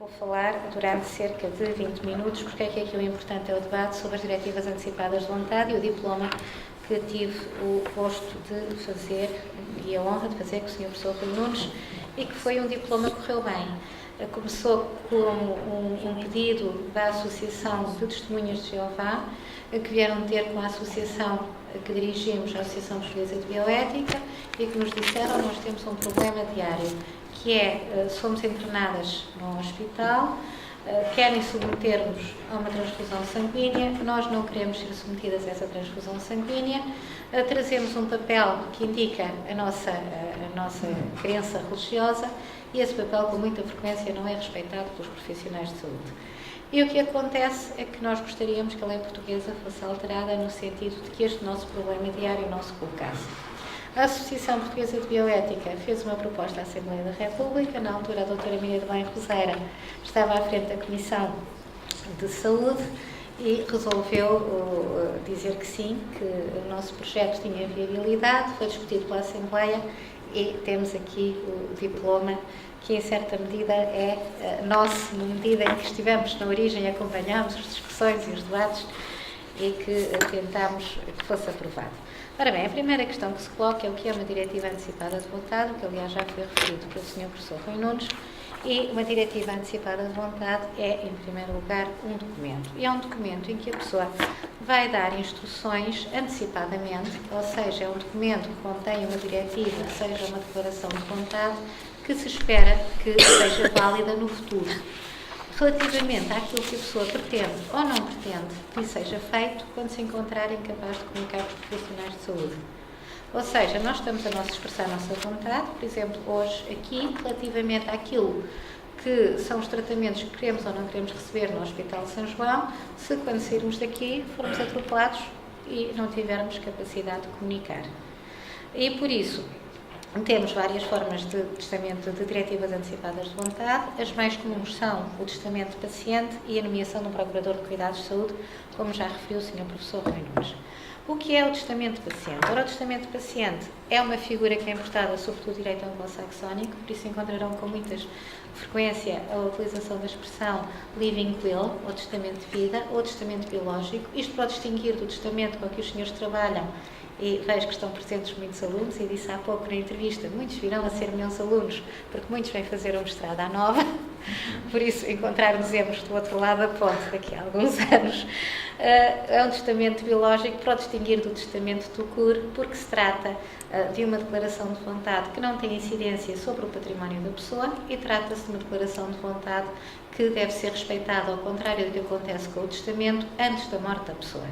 Vou falar durante cerca de 20 minutos porque é que aquilo importante é o debate sobre as diretivas antecipadas de vontade e o diploma que tive o gosto de fazer e a honra de fazer com o Sr. Professor Rui Nunes e que foi um diploma que correu bem. Começou como um pedido da Associação de Testemunhas de Jeová, que vieram ter com a associação que dirigimos, a Associação Portuguesa de Bioética, e que nos disseram: nós temos um problema diário, que é, somos internadas num hospital, querem submeter-nos a uma transfusão sanguínea, nós não queremos ser submetidas a essa transfusão sanguínea, trazemos um papel que indica a nossa crença religiosa e esse papel com muita frequência não é respeitado pelos profissionais de saúde. E o que acontece é que nós gostaríamos que a lei portuguesa fosse alterada no sentido de que este nosso problema diário não se colocasse. A Associação Portuguesa de Bioética fez uma proposta à Assembleia da República. Na altura, a doutora Miriam de Bem Roseira estava à frente da Comissão de Saúde e resolveu dizer que sim, que o nosso projeto tinha viabilidade. Foi discutido pela Assembleia e temos aqui o diploma que, em certa medida, é nosso, na medida em que estivemos na origem e acompanhámos as discussões e os debates e que tentámos que fosse aprovado. Ora bem, a primeira questão que se coloca é o que é uma diretiva antecipada de vontade, que aliás já foi referido pelo Sr. Professor Rui Nunes, e uma diretiva antecipada de vontade é, em primeiro lugar, um documento. E é um documento em que a pessoa vai dar instruções antecipadamente, ou seja, é um documento que contém uma diretiva, seja uma declaração de vontade, que se espera que seja válida no futuro, relativamente àquilo que a pessoa pretende ou não pretende que lhe seja feito quando se encontrar incapaz de comunicar com os profissionais de saúde. Ou seja, nós estamos a expressar a nossa vontade, por exemplo, hoje aqui, relativamente àquilo que são os tratamentos que queremos ou não queremos receber no Hospital de São João, se quando sairmos daqui formos atropelados e não tivermos capacidade de comunicar. E por isso, temos várias formas de testamento de diretivas antecipadas de vontade. As mais comuns são o testamento de paciente e a nomeação de um procurador de cuidados de saúde, como já referiu o Sr. Professor Rui Nunes. O que é o testamento de paciente? Ora, o testamento de paciente é uma figura que é importada sobretudo do direito anglo-saxónico, por isso encontrarão com muita frequência a utilização da expressão living will, ou testamento de vida, ou testamento biológico. Isto para distinguir do testamento com que os senhores trabalham, e vejo que estão presentes muitos alunos, e disse há pouco na entrevista, muitos virão a ser meus alunos, porque muitos vêm fazer um mestrado à nova, por isso encontrar-nos-emos do outro lado da ponte daqui a alguns anos. É um testamento biológico para o distinguir do testamento tout court, porque se trata de uma declaração de vontade que não tem incidência sobre o património da pessoa e trata-se de uma declaração de vontade que deve ser respeitada, ao contrário do que acontece com o testamento, antes da morte da pessoa.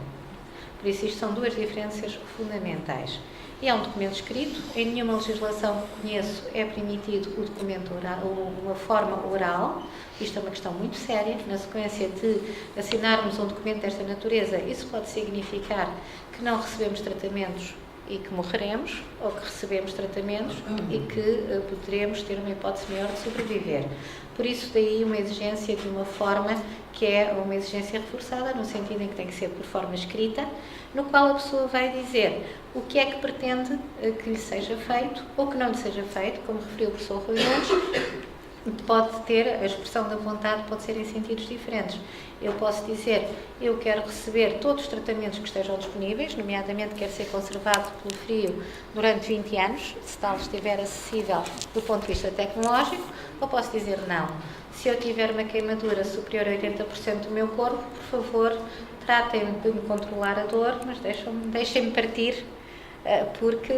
Por isso, isto são duas diferenças fundamentais. E é um documento escrito, em nenhuma legislação que conheço é permitido o documento oral, uma forma oral. Isto é uma questão muito séria. Na sequência de assinarmos um documento desta natureza, isso pode significar que não recebemos tratamentos e que morreremos, ou que recebemos tratamentos e que poderemos ter uma hipótese maior de sobreviver. Por isso, daí uma exigência de uma forma que é uma exigência reforçada, no sentido em que tem que ser por forma escrita, no qual a pessoa vai dizer o que é que pretende que lhe seja feito ou que não lhe seja feito, como referiu o professor Rui Nunes. Pode ter, a expressão da vontade pode ser em sentidos diferentes. Eu posso dizer, eu quero receber todos os tratamentos que estejam disponíveis, nomeadamente quero ser conservado pelo frio durante 20 anos, se tal estiver acessível do ponto de vista tecnológico, ou posso dizer não. Se eu tiver uma queimadura superior a 80% do meu corpo, por favor, tratem de me controlar a dor, mas deixem-me partir, porque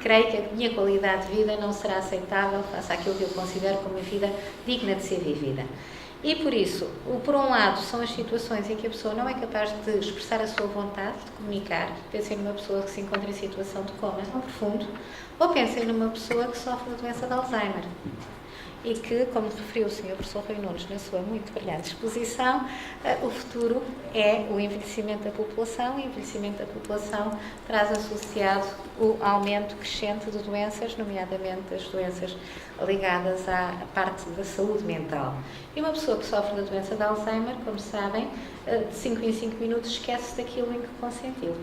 creio que a minha qualidade de vida não será aceitável face àquilo que eu considero como uma vida digna de ser vivida. E por isso, por um lado, são as situações em que a pessoa não é capaz de expressar a sua vontade de comunicar. Pensem numa pessoa que se encontra em situação de coma profundo, ou pensem numa pessoa que sofre da doença de Alzheimer. E que, como referiu o Sr. Professor Rui Nunes na sua muito brilhante exposição, o futuro é o envelhecimento da população, e o envelhecimento da população traz associado o aumento crescente de doenças, nomeadamente as doenças ligadas à parte da saúde mental. E uma pessoa que sofre da doença de Alzheimer, como sabem, de 5 em 5 minutos esquece daquilo em que consentiu.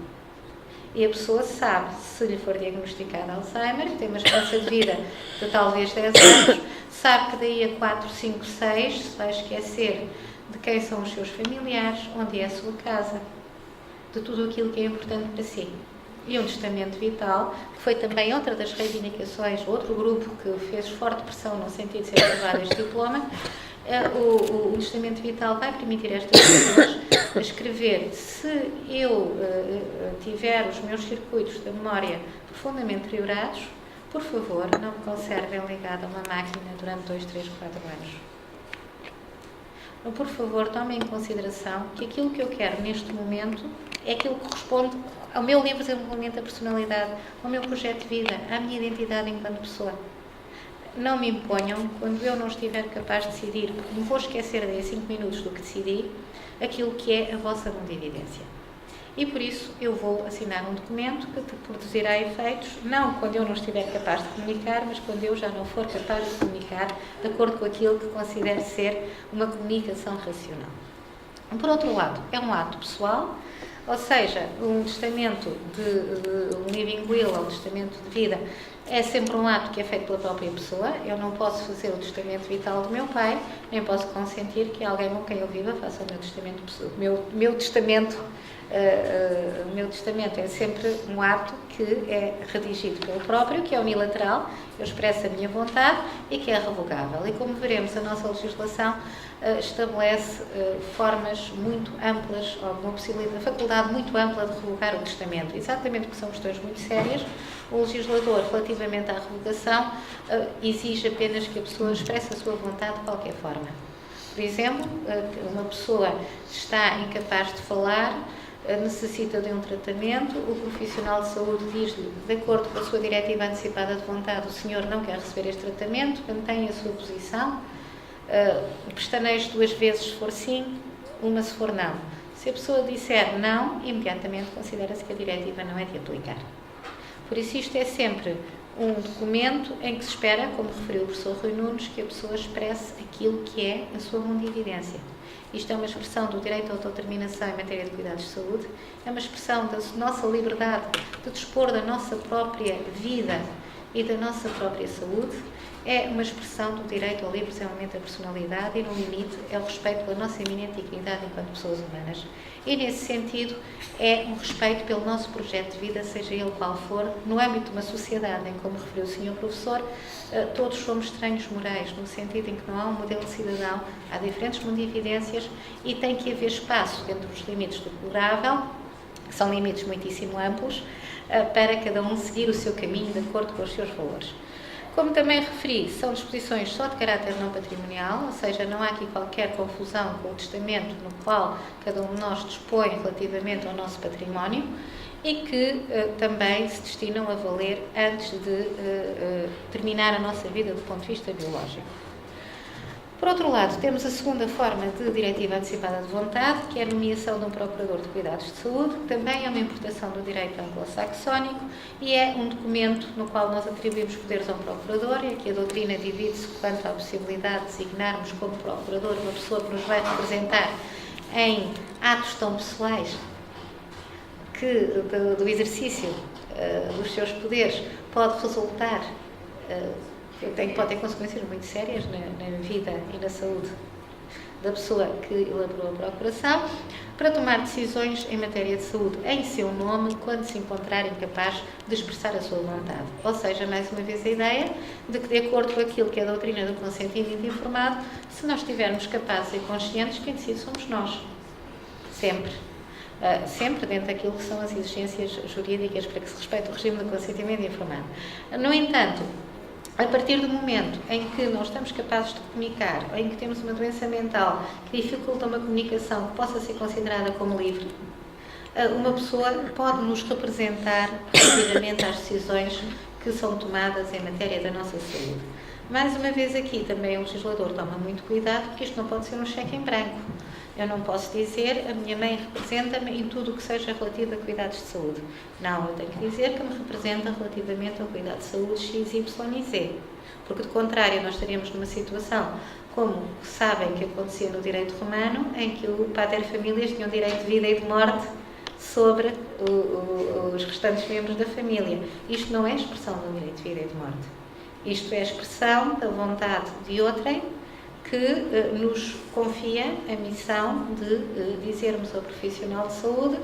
E a pessoa sabe, se lhe for diagnosticado Alzheimer, que tem uma esperança de vida de talvez 10 anos, sabe que daí a 4, 5, 6 se vai esquecer de quem são os seus familiares, onde é a sua casa, de tudo aquilo que é importante para si. E um testamento vital, que foi também outra das reivindicações, outro grupo que fez forte pressão no sentido de ser aprovado este diploma. O testamento vital vai permitir a estas pessoas escrever: se eu tiver os meus circuitos da memória profundamente deteriorados, por favor, não me conservem ligado a uma máquina durante 2, 3, 4 anos. Por favor, tomem em consideração que aquilo que eu quero neste momento é aquilo que corresponde ao meu livre desenvolvimento da personalidade, ao meu projeto de vida, à minha identidade enquanto pessoa. Não me imponham, quando eu não estiver capaz de decidir, porque me vou esquecer daí a 5 minutos do que decidi, aquilo que é a vossa mundividência. E por isso eu vou assinar um documento que te produzirá efeitos, não quando eu não estiver capaz de comunicar, mas quando eu já não for capaz de comunicar de acordo com aquilo que considero ser uma comunicação racional. Por outro lado, é um ato pessoal, ou seja, um testamento um living will, ou um testamento de vida, é sempre um ato que é feito pela própria pessoa. Eu não posso fazer o testamento vital do meu pai, nem posso consentir que alguém com quem eu viva faça o meu testamento pessoal. O meu testamento é sempre um ato que é redigido pelo próprio, que é unilateral, eu expresso a minha vontade e que é revogável. E como veremos, a nossa legislação estabelece formas muito amplas, ou uma possibilidade, faculdade muito ampla de revogar o testamento, exatamente porque são questões muito sérias. O legislador, relativamente à revogação, exige apenas que a pessoa expresse a sua vontade de qualquer forma. Por exemplo, uma pessoa está incapaz de falar, necessita de um tratamento, o profissional de saúde diz-lhe, de acordo com a sua diretiva antecipada de vontade, o senhor não quer receber este tratamento, mantém a sua posição, pestaneje 2 vezes se for sim, 1 se for não. Se a pessoa disser não, imediatamente considera-se que a diretiva não é de aplicar. Por isso isto é sempre um documento em que se espera, como referiu o professor Rui Nunes, que a pessoa expresse aquilo que é a sua mundividência. Isto é uma expressão do direito à autodeterminação em matéria de cuidados de saúde, é uma expressão da nossa liberdade de dispor da nossa própria vida e da nossa própria saúde, é uma expressão do direito ao livre desenvolvimento da personalidade e, no limite, é o respeito pela nossa eminente dignidade enquanto pessoas humanas. E, nesse sentido, é um respeito pelo nosso projeto de vida, seja ele qual for, no âmbito de uma sociedade em, como referiu o Sr. Professor, todos somos estranhos morais, no sentido em que não há um modelo de cidadão, há diferentes mundividências e tem que haver espaço dentro dos limites do tolerável, que são limites muitíssimo amplos, para cada um seguir o seu caminho de acordo com os seus valores. Como também referi, são disposições só de caráter não patrimonial, ou seja, não há aqui qualquer confusão com o testamento no qual cada um de nós dispõe relativamente ao nosso património e que também se destinam a valer antes de terminar a nossa vida do ponto de vista biológico. Por outro lado, temos a segunda forma de diretiva antecipada de vontade, que é a nomeação de um procurador de cuidados de saúde, que também é uma importação do direito anglo-saxónico e é um documento no qual nós atribuímos poderes a um procurador, e aqui a doutrina divide-se quanto à possibilidade de designarmos como procurador uma pessoa que nos vai representar em atos tão pessoais que do exercício dos seus poderes pode resultar pode ter consequências muito sérias na vida e na saúde da pessoa que elaborou a procuração, para tomar decisões em matéria de saúde em seu nome, quando se encontrar incapaz de expressar a sua vontade. Ou seja, mais uma vez a ideia de que, de acordo com aquilo que é a doutrina do consentimento informado, se nós estivermos capazes e conscientes, quem decide somos nós. Sempre. Sempre dentro daquilo que são as exigências jurídicas para que se respeite o regime do consentimento informado. No entanto, a partir do momento em que não estamos capazes de comunicar, ou em que temos uma doença mental que dificulta uma comunicação que possa ser considerada como livre, uma pessoa pode nos representar relativamente às decisões que são tomadas em matéria da nossa saúde. Mais uma vez aqui também o legislador toma muito cuidado, porque isto não pode ser um cheque em branco. Eu não posso dizer, a minha mãe representa-me em tudo o que seja relativo a cuidados de saúde. Não, eu tenho que dizer que me representa relativamente ao cuidado de saúde X, Y e Z. Porque, de contrário, nós estaríamos numa situação, como sabem que acontecia no direito romano, em que o pater familias tinha o direito de vida e de morte sobre os restantes membros da família. Isto não é expressão do direito de vida e de morte. Isto é expressão da vontade de outrem que nos confia a missão de dizermos ao profissional de saúde: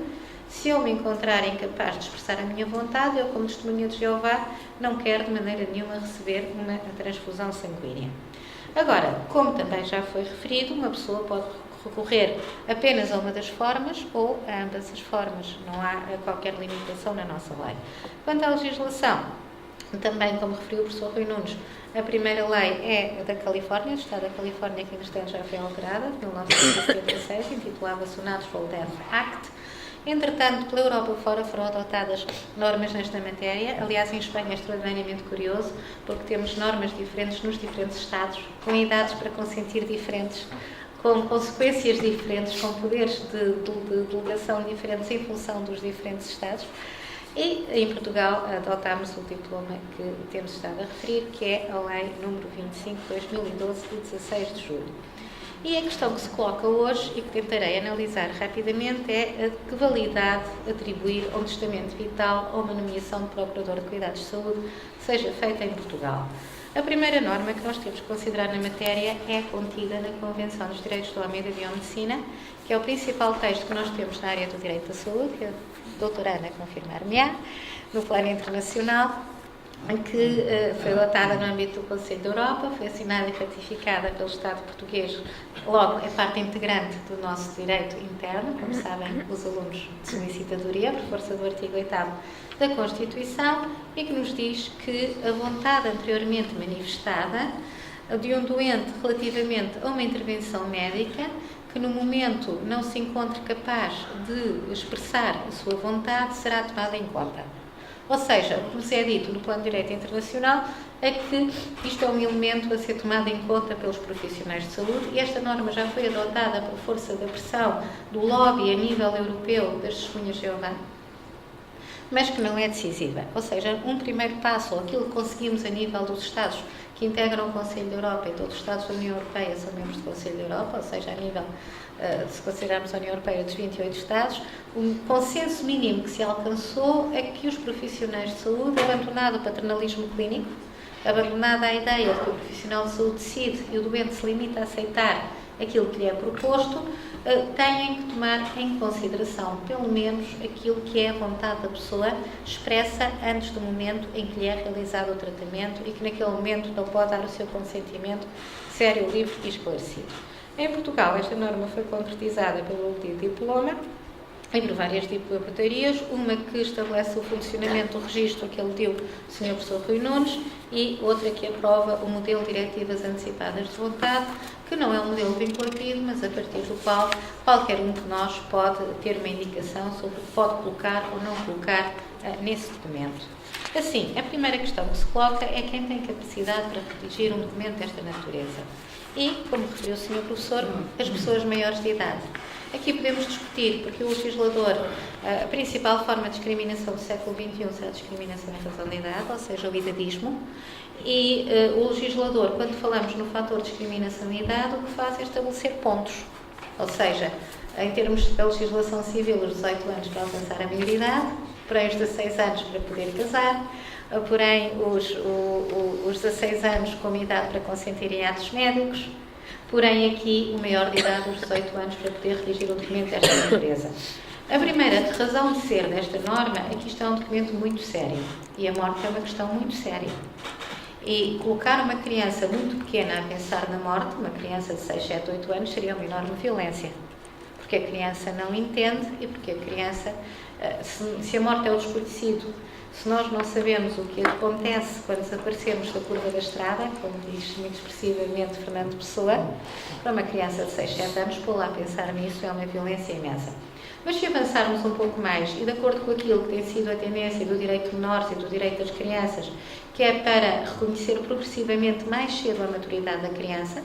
se eu me encontrar incapaz de expressar a minha vontade, eu, como testemunha de Jeová, não quero de maneira nenhuma receber uma transfusão sanguínea. Agora, como também já foi referido, uma pessoa pode recorrer apenas a uma das formas ou a ambas as formas. Não há qualquer limitação na nossa lei. Quanto à legislação, também, como referiu o professor Rui Nunes, a primeira lei é da Califórnia, do Estado da Califórnia, que entretanto já foi alterada, de 1976, intitulava-se o Natural Death Act. Entretanto, pela Europa fora foram adotadas normas nesta matéria. Aliás, em Espanha é extraordinariamente curioso, porque temos normas diferentes nos diferentes Estados, com idades para consentir diferentes, com consequências diferentes, com poderes de delegação diferentes em função dos diferentes Estados. E em Portugal adotámos o diploma que temos estado a referir, que é a Lei número 25/2012, de 16 de julho. E a questão que se coloca hoje, e que tentarei analisar rapidamente, é a que validade atribuir a um testamento vital ou uma nomeação de procurador de cuidados de saúde seja feita em Portugal. A primeira norma que nós temos que considerar na matéria é contida na Convenção dos Direitos do Homem e da Biomedicina, que é o principal texto que nós temos na área do direito da saúde, que a doutora Ana confirmar-me-á, no plano internacional, que foi adotada no âmbito do Conselho da Europa, foi assinada e ratificada pelo Estado português, logo é parte integrante do nosso direito interno, como sabem os alunos de solicitadoria, por força do artigo 8º da Constituição, e que nos diz que a vontade anteriormente manifestada de um doente relativamente a uma intervenção médica que no momento não se encontre capaz de expressar a sua vontade será tomada em conta. Ou seja, o que nos é dito no plano de direito internacional é que isto é um elemento a ser tomado em conta pelos profissionais de saúde, e esta norma já foi adotada por força da pressão do lobby a nível europeu das testemunhas de Jeová, mas que não é decisiva. Ou seja, um primeiro passo, ou aquilo que conseguimos a nível dos Estados que integram o Conselho da Europa, e todos os Estados da União Europeia são membros do Conselho da Europa, ou seja, a nível, se considerarmos a União Europeia, dos 28 Estados, o consenso mínimo que se alcançou é que os profissionais de saúde, abandonado o paternalismo clínico, abandonada a ideia de que o profissional de saúde decide e o doente se limita a aceitar aquilo que lhe é proposto, têm que tomar em consideração, pelo menos, aquilo que é a vontade da pessoa expressa antes do momento em que lhe é realizado o tratamento e que naquele momento não pode dar o seu consentimento sério, livre e esclarecido. Em Portugal, esta norma foi concretizada pelo diploma e por várias portarias, uma que estabelece o funcionamento do registro que ele deu, o Sr. Professor Rui Nunes, e outra que aprova o modelo de diretivas antecipadas de vontade, que não é um modelo vinculativo, mas a partir do qual qualquer um de nós pode ter uma indicação sobre o que pode colocar ou não colocar nesse documento. Assim, a primeira questão que se coloca é quem tem capacidade para redigir um documento desta natureza. E, como referiu o Sr. Professor, as pessoas maiores de idade. Aqui podemos discutir, porque o legislador, a principal forma de discriminação do século XXI será a discriminação em razão da idade, ou seja, o idadismo, e o legislador, quando falamos no fator discriminação de idade, o que faz é estabelecer pontos. Ou seja, em termos da legislação civil, os 18 anos para alcançar a maioridade, porém os 16 anos para poder casar, porém os 16 anos como idade para consentir em atos médicos, porém aqui o maior de idade, os 18 anos, para poder redigir o documento desta natureza. A primeira razão de ser desta norma é que isto é um documento muito sério, e a morte é uma questão muito séria. E colocar uma criança muito pequena a pensar na morte, uma criança de 6, 7, 8 anos, seria uma enorme violência. Porque a criança não entende e porque a criança, se a morte é o desconhecido, se nós não sabemos o que acontece quando desaparecemos da curva da estrada, como diz muito expressivamente Fernando Pessoa, para uma criança de 6, 7 anos, pô-la a pensar nisso é uma violência imensa. Mas se avançarmos um pouco mais, e de acordo com aquilo que tem sido a tendência do direito de menores e do direito das crianças, que é para reconhecer progressivamente mais cedo a maturidade da criança,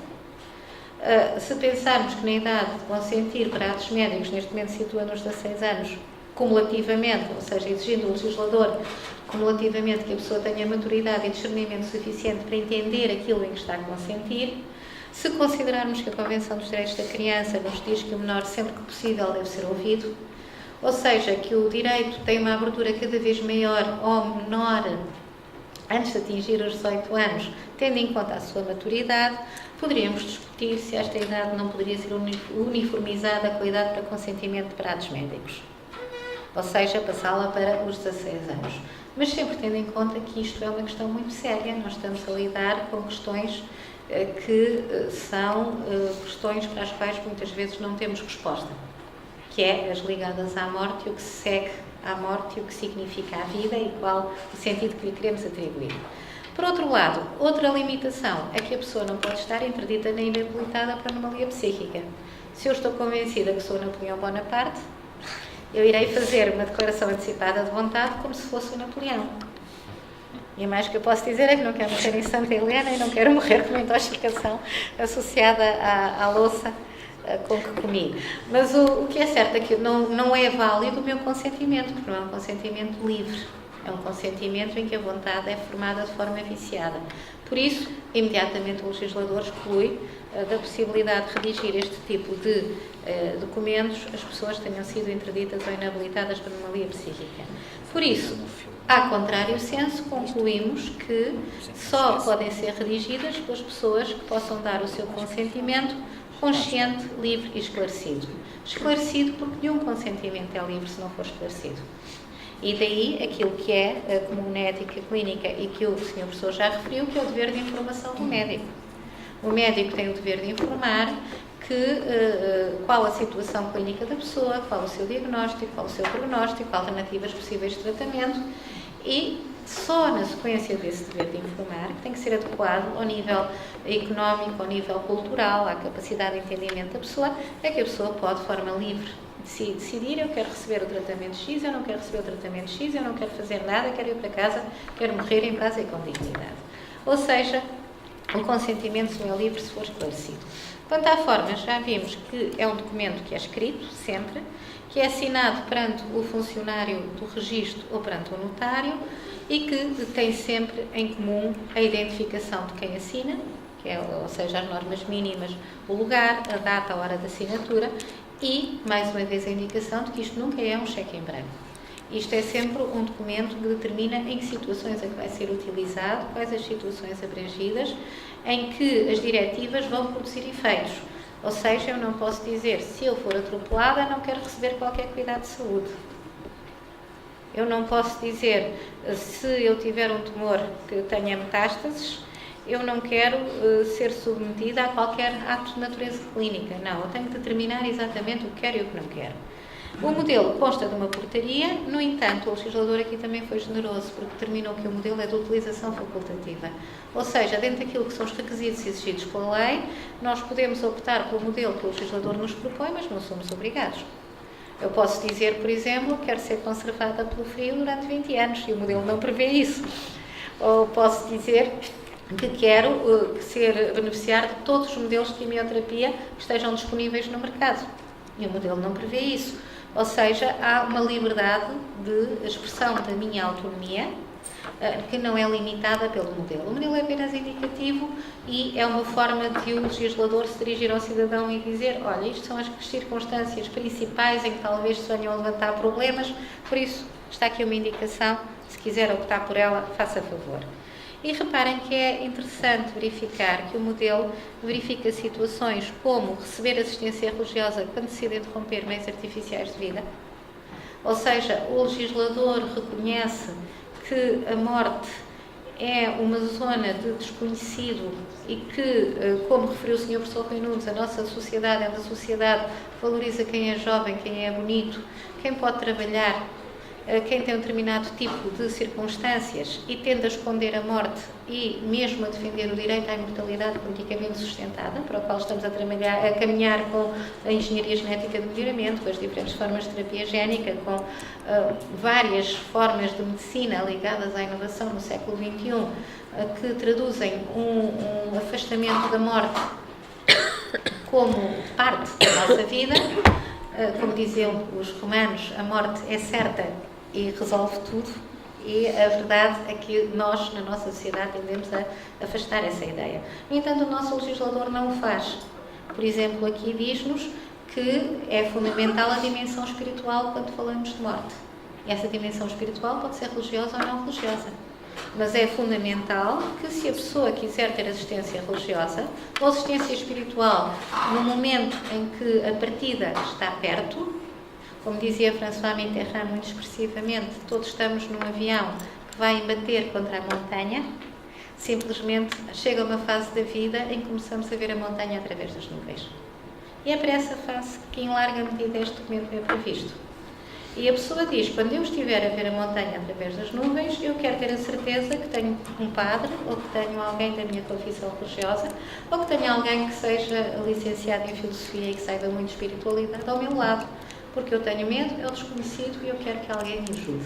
se pensarmos que na idade de consentir para atos médicos, neste momento situa nos 16 anos, cumulativamente, ou seja, exigindo o legislador cumulativamente que a pessoa tenha maturidade e discernimento suficiente para entender aquilo em que está a consentir, se considerarmos que a Convenção dos Direitos da Criança nos diz que o menor, sempre que possível, deve ser ouvido, ou seja, que o direito tem uma abertura cada vez maior ou menor antes de atingir os 18 anos, tendo em conta a sua maturidade, poderíamos discutir se esta idade não poderia ser uniformizada com a idade para consentimento de pratos médicos, ou seja, passá-la para os 16 anos. Mas sempre tendo em conta que isto é uma questão muito séria, nós estamos a lidar com questões que são questões para as quais muitas vezes não temos resposta, que é as ligadas à morte, o que se segue à morte, o que significa a vida e qual o sentido que lhe queremos atribuir. Por outro lado, outra limitação é que a pessoa não pode estar interdita nem inabilitada para anomalia psíquica. Se eu estou convencida que sou Napoleão Bonaparte, eu irei fazer uma declaração antecipada de vontade como se fosse o Napoleão. E mais que eu posso dizer é que não quero morrer em Santa Helena e não quero morrer com uma intoxicação associada à louça com que comi. Mas o que é certo é que não é válido o meu consentimento, porque não é um consentimento livre. É um consentimento em que a vontade é formada de forma viciada. Por isso, imediatamente o legislador exclui da possibilidade de redigir este tipo de documentos as pessoas que tenham sido interditas ou inabilitadas por anomalia psíquica. Por isso, a contrário senso, concluímos que só podem ser redigidas pelas pessoas que possam dar o seu consentimento consciente, livre e esclarecido. Esclarecido porque nenhum consentimento é livre se não for esclarecido. E daí aquilo que é comum na ética clínica e que o Sr. Professor já referiu, que é o dever de informação do médico. O médico tem o dever de informar qual a situação clínica da pessoa, qual o seu diagnóstico, qual o seu prognóstico, alternativas possíveis de tratamento e só na sequência desse dever de informar, que tem que ser adequado ao nível económico, ao nível cultural, à capacidade de entendimento da pessoa, é que a pessoa pode, de forma livre, decidir: eu quero receber o tratamento X, eu não quero receber o tratamento X, eu não quero fazer nada, quero ir para casa, quero morrer em paz e com dignidade. Ou seja, o consentimento só é livre se for esclarecido. Quanto à forma, já vimos que é um documento que é escrito, sempre, que é assinado perante o funcionário do registro ou perante o notário e que tem sempre em comum a identificação de quem assina, que é, ou seja, as normas mínimas, o lugar, a data, a hora da assinatura e, mais uma vez, a indicação de que isto nunca é um cheque em branco. Isto é sempre um documento que determina em que situações é que vai ser utilizado, quais as situações abrangidas, em que as diretivas vão produzir efeitos. Ou seja, eu não posso dizer: se eu for atropelada, não quero receber qualquer cuidado de saúde. Eu não posso dizer: se eu tiver um tumor que tenha metástases, eu não quero ser submetida a qualquer ato de natureza clínica. Não, eu tenho que determinar exatamente o que quero e o que não quero. O modelo consta de uma portaria, no entanto, o legislador aqui também foi generoso, porque determinou que o modelo é de utilização facultativa. Ou seja, dentro daquilo que são os requisitos exigidos pela lei, nós podemos optar pelo modelo que o legislador nos propõe, mas não somos obrigados. Eu posso dizer, por exemplo, que quero ser conservada pelo frio durante 20 anos, e o modelo não prevê isso. Ou posso dizer que quero beneficiar de todos os modelos de quimioterapia que estejam disponíveis no mercado. E o modelo não prevê isso. Ou seja, há uma liberdade de expressão da minha autonomia que não é limitada pelo modelo. O modelo é apenas indicativo e é uma forma de o legislador se dirigir ao cidadão e dizer: olha, isto são as circunstâncias principais em que talvez se venham a levantar problemas, por isso está aqui uma indicação, se quiser optar por ela, faça favor. E reparem que é interessante verificar que o modelo verifica situações como receber assistência religiosa quando decide interromper meios artificiais de vida. Ou seja, o legislador reconhece que a morte é uma zona de desconhecido e que, como referiu o Sr. Professor Rui Nunes, a nossa sociedade é uma sociedade que valoriza quem é jovem, quem é bonito, quem pode trabalhar, quem tem um determinado tipo de circunstâncias e tende a esconder a morte e mesmo a defender o direito à imortalidade politicamente sustentada, para o qual estamos a caminhar com a engenharia genética de melhoramento, com as diferentes formas de terapia génica, com várias formas de medicina ligadas à inovação no século XXI, que traduzem um afastamento da morte como parte da nossa vida. Como diziam os romanos, a morte é certa e resolve tudo, e a verdade é que nós, na nossa sociedade, tendemos a afastar essa ideia. No entanto, o nosso legislador não o faz. Por exemplo, aqui diz-nos que é fundamental a dimensão espiritual quando falamos de morte. E essa dimensão espiritual pode ser religiosa ou não religiosa. Mas é fundamental que, se a pessoa quiser ter assistência religiosa ou assistência espiritual no momento em que a partida está perto, como dizia François Mitterrand muito expressivamente, todos estamos num avião que vai embater contra a montanha, simplesmente chega uma fase da vida em que começamos a ver a montanha através das nuvens. E é para essa fase que, em larga medida, este documento é previsto. E a pessoa diz, quando eu estiver a ver a montanha através das nuvens, eu quero ter a certeza que tenho um padre, ou que tenho alguém da minha confissão religiosa, ou que tenho alguém que seja licenciado em filosofia e que saiba muito de espiritualidade ao meu lado, porque eu tenho medo, é o desconhecido e eu quero que alguém me ajude.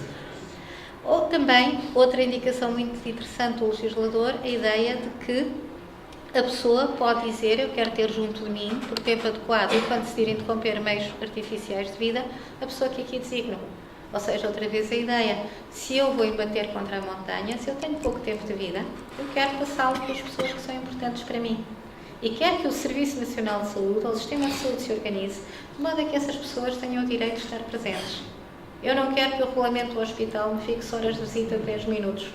Ou também, outra indicação muito interessante do legislador, a ideia de que a pessoa pode dizer, eu quero ter junto de mim, por tempo adequado, e quando decidir interromper meios artificiais de vida, a pessoa que aqui designo. Ou seja, outra vez a ideia, se eu vou embater contra a montanha, se eu tenho pouco tempo de vida, eu quero passá-lo para as pessoas que são importantes para mim. E quero que o Serviço Nacional de Saúde, ou o Sistema de Saúde se organize, de modo a que essas pessoas tenham o direito de estar presentes. Eu não quero que o regulamento do hospital me fixe horas de visita de 10 minutos.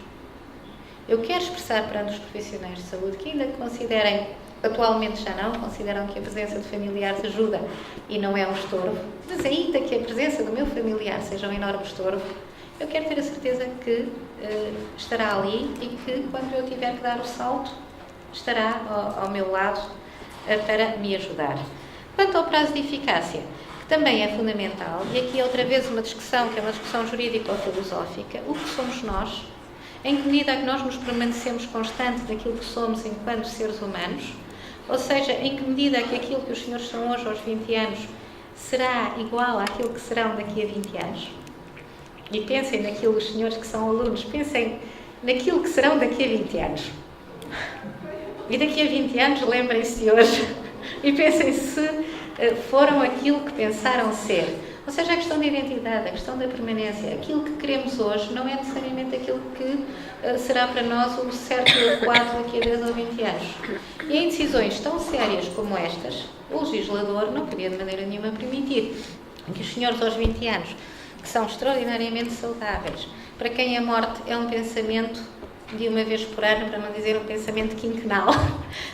Eu quero expressar perante os profissionais de saúde que, ainda que considerem, atualmente já não, consideram que a presença de familiares ajuda e não é um estorvo, mas ainda que a presença do meu familiar seja um enorme estorvo, eu quero ter a certeza que estará ali e que, quando eu tiver que dar o salto, estará ao meu lado para me ajudar. Quanto ao prazo de eficácia, que também é fundamental, e aqui é outra vez uma discussão, que é uma discussão jurídico-filosófica, o que somos nós, em que medida que nós nos permanecemos constantes daquilo que somos enquanto seres humanos, ou seja, em que medida que aquilo que os senhores são hoje aos 20 anos será igual àquilo que serão daqui a 20 anos. E pensem naquilo, os senhores que são alunos, pensem naquilo que serão daqui a 20 anos. E daqui a 20 anos lembrem-se de hoje e pensem se foram aquilo que pensaram ser. Ou seja, a questão da identidade, a questão da permanência, aquilo que queremos hoje não é necessariamente aquilo que será para nós o certo e adequado daqui a 10 ou 20 anos. E em decisões tão sérias como estas, o legislador não podia de maneira nenhuma permitir que os senhores aos 20 anos, que são extraordinariamente saudáveis, para quem a morte é um pensamento de uma vez por ano, para não dizer um pensamento quinquenal,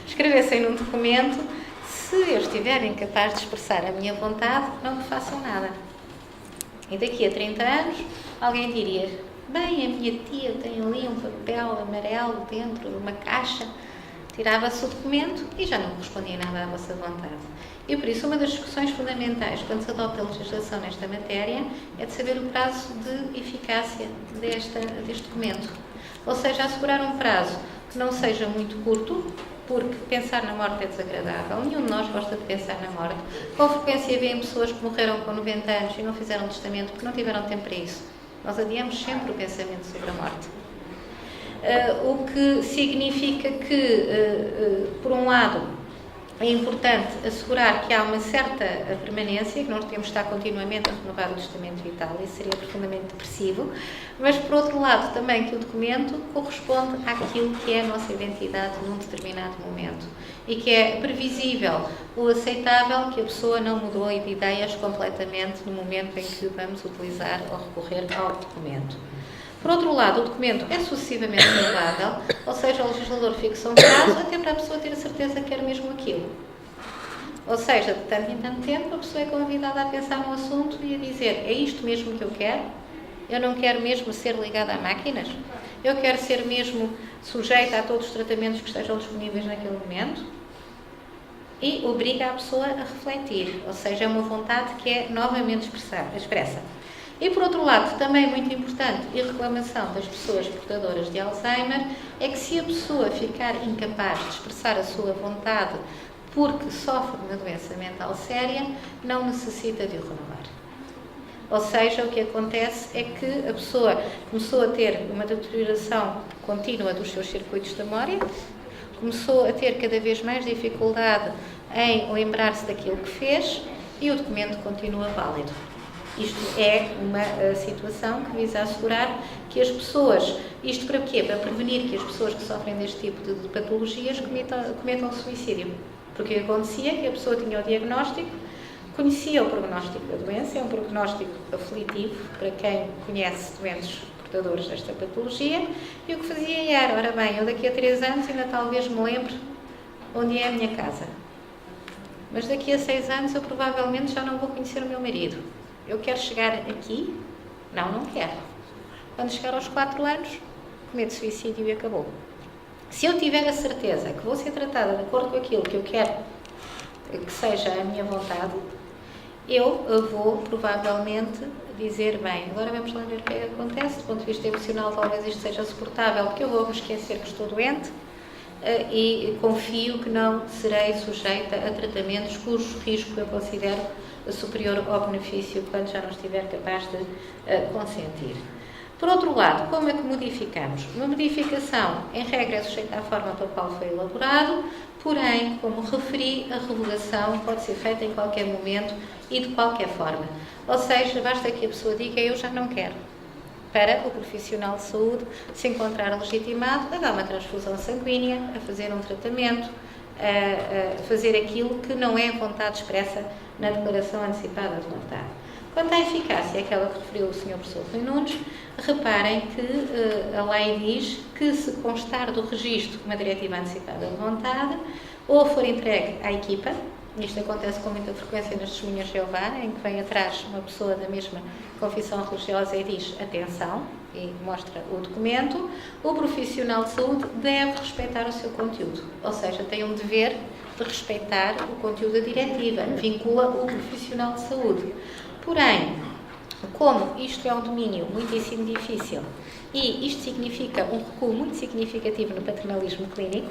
escrevessem num documento: se eu estiver incapaz de expressar a minha vontade, não me façam nada. E daqui a 30 anos, alguém diria: bem, a minha tia tem ali um papel amarelo dentro de uma caixa. Tirava-se o documento e já não correspondia nada à vossa vontade. E por isso, uma das discussões fundamentais quando se adopta a legislação nesta matéria é de saber o prazo de eficácia deste documento. Ou seja, assegurar um prazo que não seja muito curto, porque pensar na morte é desagradável. Nenhum de nós gosta de pensar na morte. Com frequência vêem pessoas que morreram com 90 anos e não fizeram testamento porque não tiveram tempo para isso. Nós adiamos sempre o pensamento sobre a morte. O que significa que, por um lado, é importante assegurar que há uma certa permanência, que não temos de estar continuamente a renovar o testamento vital, isso seria profundamente depressivo, mas, por outro lado, também que o documento corresponde àquilo que é a nossa identidade num determinado momento e que é previsível ou aceitável que a pessoa não mudou de ideias completamente no momento em que vamos utilizar ou recorrer ao documento. Por outro lado, o documento é sucessivamente renovável, ou seja, o legislador fixa um prazo até para a pessoa ter a certeza que quer mesmo aquilo. Ou seja, de tanto em tanto tempo, a pessoa é convidada a pensar no assunto e a dizer: é isto mesmo que eu quero? Eu não quero mesmo ser ligada a máquinas? Eu quero ser mesmo sujeita a todos os tratamentos que estejam disponíveis naquele momento? E obriga a pessoa a refletir, ou seja, é uma vontade que é novamente expressa. E, por outro lado, também muito importante, e reclamação das pessoas portadoras de Alzheimer, é que se a pessoa ficar incapaz de expressar a sua vontade porque sofre de uma doença mental séria, não necessita de o renovar. Ou seja, o que acontece é que a pessoa começou a ter uma deterioração contínua dos seus circuitos de memória, começou a ter cada vez mais dificuldade em lembrar-se daquilo que fez e o documento continua válido. Isto é uma situação que visa assegurar que as pessoas, isto para quê? Para prevenir que as pessoas que sofrem deste tipo de patologias cometam suicídio. Porque acontecia que a pessoa tinha o diagnóstico, conhecia o prognóstico da doença, é um prognóstico aflitivo para quem conhece doentes portadores desta patologia, e o que fazia era, ora bem, eu daqui a 3 anos ainda talvez me lembre onde é a minha casa, mas daqui a 6 anos eu provavelmente já não vou conhecer o meu marido. Eu quero chegar aqui? Não quero. Quando chegar aos 4 anos, cometo suicídio e acabou. Se eu tiver a certeza que vou ser tratada de acordo com aquilo que eu quero que seja a minha vontade, eu vou provavelmente dizer, bem, agora vamos lá ver o que é que acontece, do ponto de vista emocional talvez isto seja suportável, porque eu vou me esquecer que estou doente e confio que não serei sujeita a tratamentos cujo risco eu considero superior ao benefício quando já não estiver capaz de consentir. Por outro lado, como é que modificamos? Uma modificação, em regra, é sujeita à forma para a qual foi elaborado, porém, como referi, a revogação pode ser feita em qualquer momento e de qualquer forma. Ou seja, basta que a pessoa diga, eu já não quero, para o profissional de saúde se encontrar legitimado a dar uma transfusão sanguínea, a fazer um tratamento, a fazer aquilo que não é a vontade expressa na declaração antecipada de vontade. Quanto à eficácia, aquela que referiu o Sr. Professor Rui Nunes, reparem que a lei diz que se constar do registro uma diretiva antecipada de vontade, ou for entregue à equipa, isto acontece com muita frequência nas testemunhas de Jeová, em que vem atrás uma pessoa da mesma confissão religiosa e diz atenção, e mostra o documento, o profissional de saúde deve respeitar o seu conteúdo, ou seja, tem um dever de respeitar o conteúdo da diretiva, vincula o profissional de saúde. Porém, como isto é um domínio muitíssimo difícil e isto significa um recuo muito significativo no paternalismo clínico,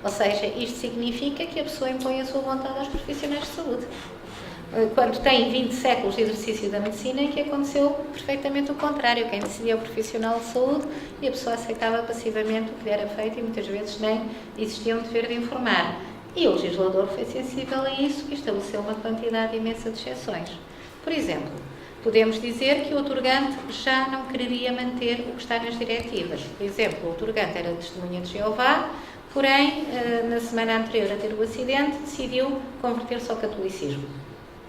ou seja, isto significa que a pessoa impõe a sua vontade aos profissionais de saúde. Quando tem 20 séculos de exercício da medicina, em que aconteceu perfeitamente o contrário, quem decidia o profissional de saúde e a pessoa aceitava passivamente o que lhe era feito e muitas vezes nem existia um dever de informar. E o legislador foi sensível a isso e estabeleceu uma quantidade imensa de exceções. Por exemplo, podemos dizer que o outorgante já não quereria manter o que está nas diretivas. Por exemplo, o outorgante era testemunha de Jeová, porém, na semana anterior a ter o acidente, decidiu converter-se ao catolicismo.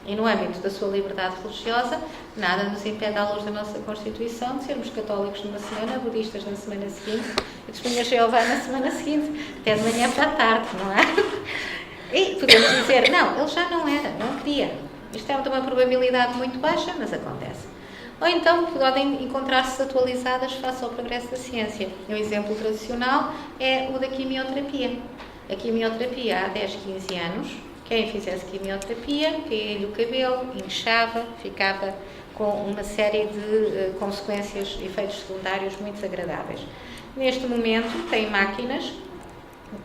E no âmbito da sua liberdade religiosa, nada nos impede, à luz da nossa Constituição, de sermos católicos numa semana, budistas na semana seguinte e testemunhas de Jeová na semana seguinte, até de manhã para a tarde, não é? E podemos dizer, não, ele já não era, não queria. Isto é de uma probabilidade muito baixa, mas acontece. Ou então podem encontrar-se atualizadas face ao progresso da ciência. Um exemplo tradicional é o da quimioterapia. A quimioterapia há 10, 15 anos, quem fizesse quimioterapia, caía-lhe o cabelo, inchava, ficava com uma série de consequências, efeitos secundários muito desagradáveis. Neste momento, tem máquinas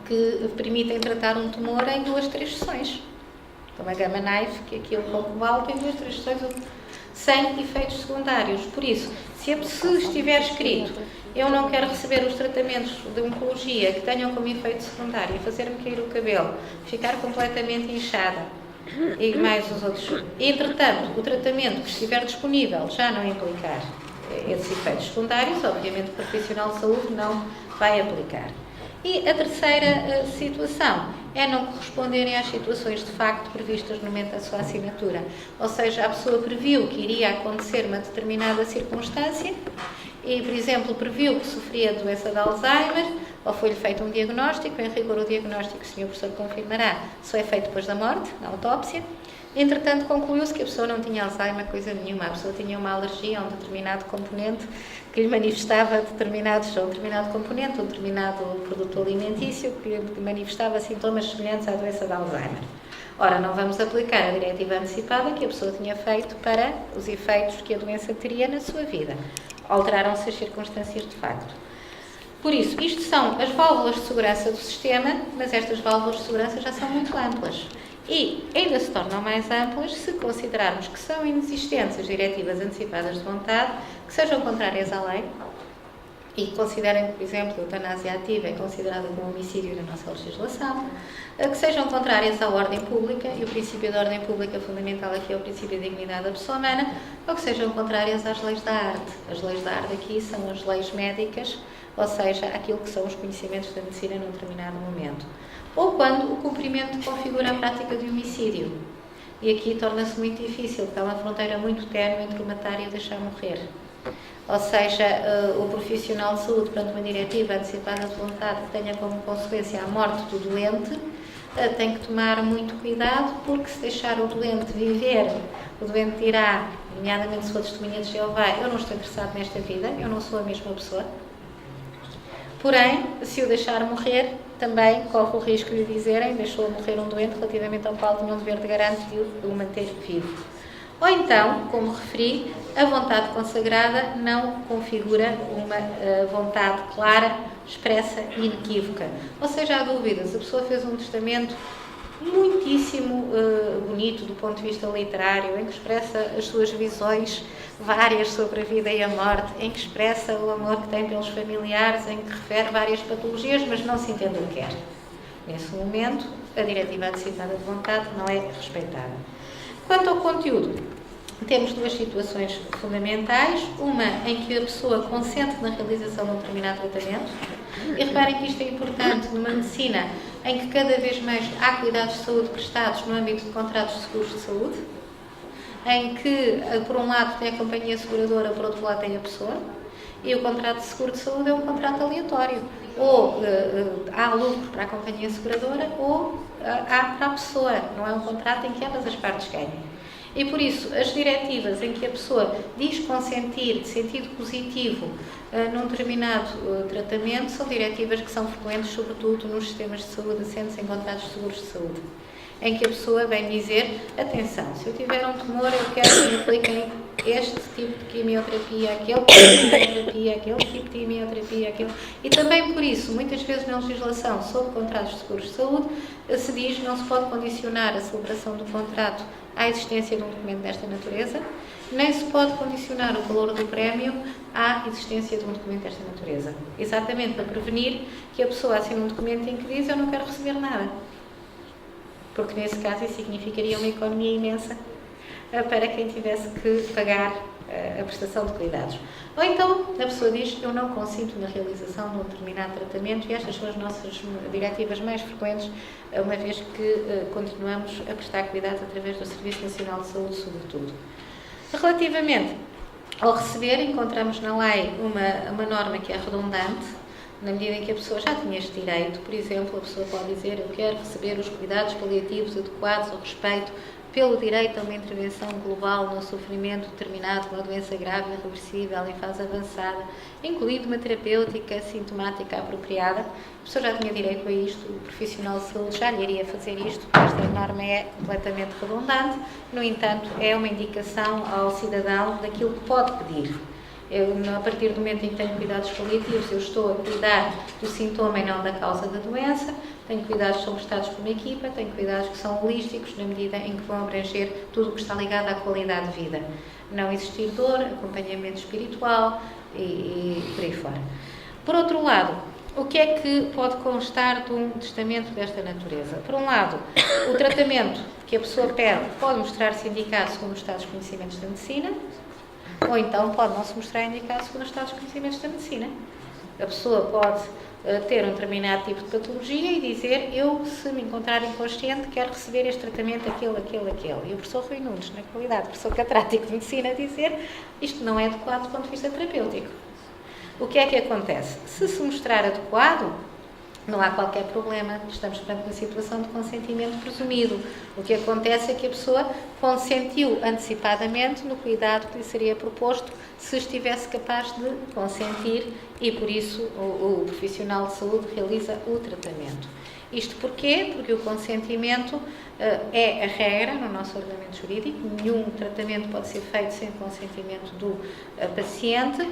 que permitem tratar um tumor em 2, 3 sessões. Como a Gamma Knife, que aquilo com cobalto, em 2, 3 sessões, sem efeitos secundários. Por isso, se estiver escrito, eu não quero receber os tratamentos de oncologia que tenham como efeito secundário fazer-me cair o cabelo, ficar completamente inchada e mais os outros. Entretanto, o tratamento que estiver disponível já não implicar esses efeitos secundários, obviamente o profissional de saúde não vai aplicar. E a terceira situação é não corresponderem às situações de facto previstas no momento da sua assinatura. Ou seja, a pessoa previu que iria acontecer uma determinada circunstância e, por exemplo, previu que sofria de doença de Alzheimer, ou foi-lhe feito um diagnóstico, em rigor o diagnóstico, o senhor professor confirmará, só é feito depois da morte, na autópsia. Entretanto, concluiu-se que a pessoa não tinha Alzheimer, coisa nenhuma. A pessoa tinha uma alergia a um determinado componente que lhe manifestava um determinado componente, um determinado produto alimentício que lhe manifestava sintomas semelhantes à doença de Alzheimer. Ora, não vamos aplicar a diretiva antecipada que a pessoa tinha feito para os efeitos que a doença teria na sua vida. Alteraram-se as circunstâncias de facto. Por isso, isto são as válvulas de segurança do sistema, mas estas válvulas de segurança já são muito amplas. E ainda se tornam mais amplas se considerarmos que são inexistentes as diretivas antecipadas de vontade, que sejam contrárias à lei e que considerem, por exemplo, a eutanásia ativa é considerada como homicídio na nossa legislação, que sejam contrárias à ordem pública, e o princípio da ordem pública fundamental aqui é o princípio da dignidade da pessoa humana, ou que sejam contrárias às leis da arte. As leis da arte aqui são as leis médicas, ou seja, aquilo que são os conhecimentos da medicina num determinado momento. Ou quando o cumprimento configura a prática de homicídio. E aqui torna-se muito difícil, porque há uma fronteira muito ténue entre o matar e o deixar morrer. Ou seja, o profissional de saúde, perante uma diretiva antecipada de vontade que tenha como consequência a morte do doente, tem que tomar muito cuidado, porque se deixar o doente viver, o doente dirá, nomeadamente se for testemunha de Jeová, eu não estou interessado nesta vida, eu não sou a mesma pessoa. Porém, se o deixar morrer, também corre o risco de lhe dizerem, deixou morrer um doente relativamente ao qual tinha um dever de garantir de o manter vivo. Ou então, como referi, a vontade consagrada não configura uma vontade clara, expressa e inequívoca. Ou seja, há dúvidas. A pessoa fez um testamento muitíssimo bonito do ponto de vista literário, em que expressa as suas visões várias sobre a vida e a morte, em que expressa o amor que tem pelos familiares, em que refere várias patologias, mas não se entende o que quer. Nesse momento, a diretiva antecipada de vontade não é respeitada. Quanto ao conteúdo, temos duas situações fundamentais. Uma em que a pessoa consente na realização de um determinado tratamento. E reparem que isto é importante numa medicina em que cada vez mais há cuidados de saúde prestados no âmbito de contratos de seguros de saúde, em que, por um lado, tem a companhia seguradora, por outro lado, tem a pessoa. E o contrato de seguro de saúde é um contrato aleatório. Ou há lucro para a companhia seguradora ou há para a pessoa. Não é um contrato em que ambas as partes ganham. E por isso, as diretivas em que a pessoa diz consentir de sentido positivo num determinado tratamento são diretivas que são frequentes, sobretudo nos sistemas de saúde assentes em contratos de seguros de saúde, em que a pessoa vem dizer, atenção, se eu tiver um tumor, eu quero que me apliquem este tipo de quimioterapia, aquele tipo de quimioterapia, aquele tipo de quimioterapia, aquele... E também por isso, muitas vezes na legislação sobre contratos de seguros de saúde, se diz que não se pode condicionar a celebração do contrato à existência de um documento desta natureza, nem se pode condicionar o valor do prémio à existência de um documento desta natureza. Exatamente para prevenir que a pessoa assine um documento em que diz eu não quero receber nada. Porque nesse caso isso significaria uma economia imensa para quem tivesse que pagar a prestação de cuidados. Ou então a pessoa diz eu não consinto na realização de um determinado tratamento, e estas são as nossas diretivas mais frequentes, uma vez que continuamos a prestar cuidados através do Serviço Nacional de Saúde, sobretudo. Relativamente ao receber, encontramos na lei uma norma que é redundante, na medida em que a pessoa já tinha este direito. Por exemplo, a pessoa pode dizer eu quero receber os cuidados paliativos adequados ao respeito pelo direito a uma intervenção global no sofrimento determinado com uma doença grave, irreversível, em fase avançada, incluindo uma terapêutica sintomática apropriada. A pessoa já tinha direito a isto, o profissional de saúde já lhe iria fazer isto, esta norma é completamente redundante. No entanto, é uma indicação ao cidadão daquilo que pode pedir. A partir do momento em que tenho cuidados paliativos, eu estou a cuidar do sintoma e não da causa da doença, tenho cuidados que são prestados por uma equipa, tenho cuidados que são holísticos, na medida em que vão abranger tudo o que está ligado à qualidade de vida. Não existir dor, acompanhamento espiritual e por aí fora. Por outro lado, o que é que pode constar de um testamento desta natureza? Por um lado, o tratamento que a pessoa pede pode mostrar-se indicado segundo os estados de conhecimentos da medicina, ou então pode não se mostrar indicado segundo os estados de conhecimentos da medicina. A pessoa pode ter um determinado tipo de patologia e dizer eu, se me encontrar inconsciente, quero receber este tratamento, aquele. E o professor Rui Nunes, na qualidade de professor catedrático de medicina, dizer isto não é adequado do ponto de vista terapêutico. O que é que acontece? Se se mostrar adequado, não há qualquer problema, estamos perante uma situação de consentimento presumido. O que acontece é que a pessoa consentiu antecipadamente no cuidado que lhe seria proposto se estivesse capaz de consentir e, por isso, o profissional de saúde realiza o tratamento. Isto porquê? Porque o consentimento é a regra no nosso ordenamento jurídico. Nenhum tratamento pode ser feito sem consentimento do paciente.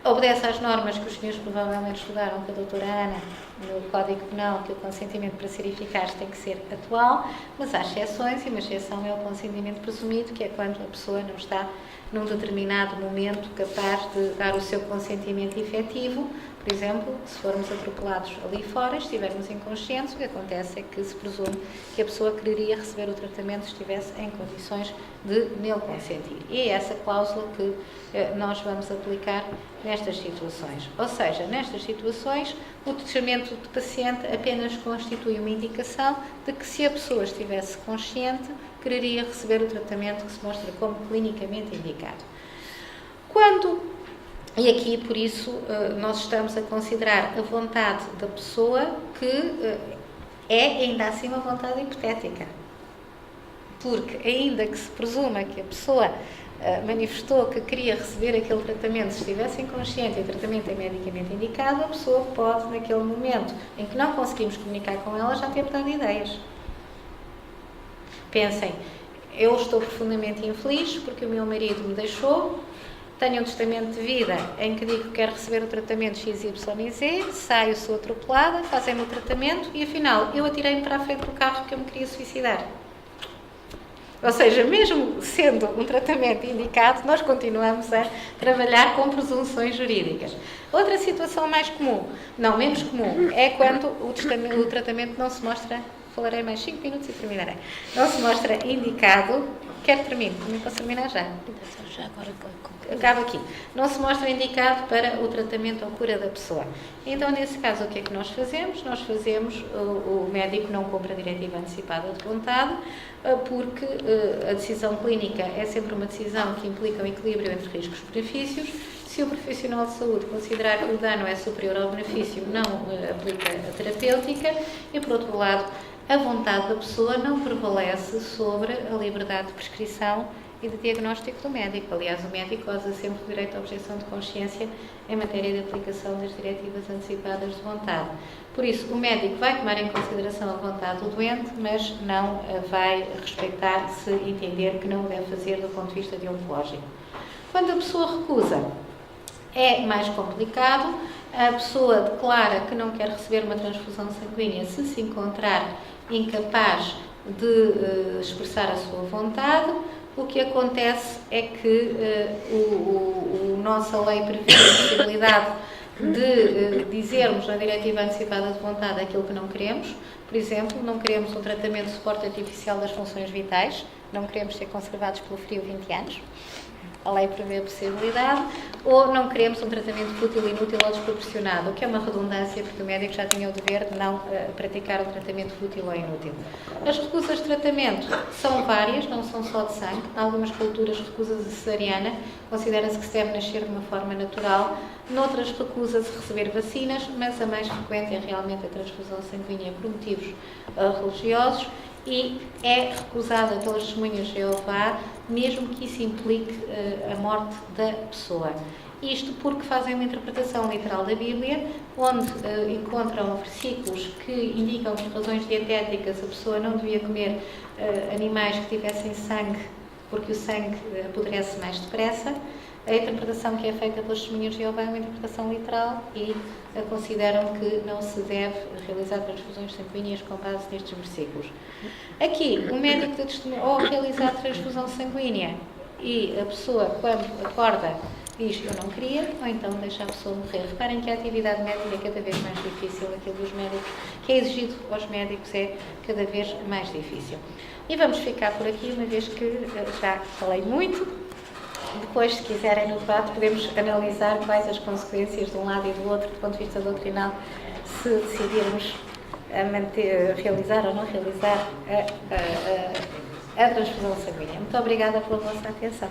Obedece às normas que os senhores provavelmente estudaram com a doutora Ana no Código Penal, que o consentimento para ser eficaz tem que ser atual, mas há exceções, e uma exceção é o consentimento presumido, que é quando a pessoa não está num determinado momento capaz de dar o seu consentimento efetivo. Por exemplo, se formos atropelados ali fora, estivermos inconscientes, o que acontece é que se presume que a pessoa quereria receber o tratamento se estivesse em condições de nele consentir. E é essa cláusula que nós vamos aplicar nestas situações. Ou seja, nestas situações, o testamento de paciente apenas constitui uma indicação de que se a pessoa estivesse consciente, quereria receber o tratamento que se mostra como clinicamente indicado. E aqui, por isso, nós estamos a considerar a vontade da pessoa que é ainda assim uma vontade hipotética. Porque, ainda que se presuma que a pessoa manifestou que queria receber aquele tratamento se estivesse inconsciente e o tratamento é medicamente indicado, a pessoa pode, naquele momento em que não conseguimos comunicar com ela, já ter mudado de ideias. Pensem, eu estou profundamente infeliz porque o meu marido me deixou, tenho um testamento de vida em que digo que quero receber o tratamento XYZ, saio, sou atropelada, fazem-me o tratamento e afinal eu atirei-me para a frente do carro porque eu me queria suicidar. Ou seja, mesmo sendo um tratamento indicado, nós continuamos a trabalhar com presunções jurídicas. Outra situação mais comum, não menos comum, é quando o tratamento não se mostra, falarei mais 5 minutos e terminarei, não se mostra indicado, quero terminar, também posso terminar já. Já agora acabo aqui. Não se mostra indicado para o tratamento ou cura da pessoa. Então, nesse caso, o que é que nós fazemos? Nós fazemos, o médico não cumpre a diretiva antecipada de vontade, porque a decisão clínica é sempre uma decisão que implica um equilíbrio entre riscos e benefícios. Se o profissional de saúde considerar que o dano é superior ao benefício, não aplica a terapêutica e, por outro lado, a vontade da pessoa não prevalece sobre a liberdade de prescrição e de diagnóstico do médico. Aliás, o médico goza sempre do direito à objeção de consciência em matéria de aplicação das diretivas antecipadas de vontade. Por isso, o médico vai tomar em consideração a vontade do doente, mas não vai respeitar se entender que não o deve fazer do ponto de vista deontológico. Quando a pessoa recusa, é mais complicado. A pessoa declara que não quer receber uma transfusão sanguínea se encontrar incapaz de expressar a sua vontade. O que acontece é que a nossa lei prevê a possibilidade de dizermos na diretiva antecipada de vontade aquilo que não queremos. Por exemplo, não queremos um tratamento de suporte artificial das funções vitais, não queremos ser conservados pelo frio 20 anos. A lei prevê a possibilidade, ou não queremos um tratamento fútil, inútil ou desproporcionado, o que é uma redundância, porque o médico já tinha o dever de não praticar um tratamento fútil ou inútil. As recusas de tratamento são várias, não são só de sangue. Em algumas culturas, recusas de cesariana, considera-se que se deve nascer de uma forma natural. Noutras, recusa-se receber vacinas, mas a mais frequente é realmente a transfusão sanguínea por motivos religiosos. E é recusada pelas testemunhas de Jeová, mesmo que isso implique a morte da pessoa. Isto porque fazem uma interpretação literal da Bíblia, onde encontram versículos que indicam que por razões dietéticas a pessoa não devia comer animais que tivessem sangue, porque o sangue apodrece mais depressa. A interpretação que é feita pelas testemunhas de Jeová é uma interpretação literal e consideram que não se deve realizar transfusões sanguíneas com base nestes versículos. Aqui, o médico da testemunha, ao realizar transfusão sanguínea e a pessoa, quando acorda, diz eu não queria, ou então deixa a pessoa morrer. Reparem que a atividade médica é cada vez mais difícil, aquilo dos médicos, que é exigido aos médicos é cada vez mais difícil. E vamos ficar por aqui, uma vez que já falei muito. Depois, se quiserem no debate, podemos analisar quais as consequências de um lado e do outro, do ponto de vista doutrinal, se decidirmos realizar ou não realizar a transfusão sanguínea. Muito obrigada pela vossa atenção.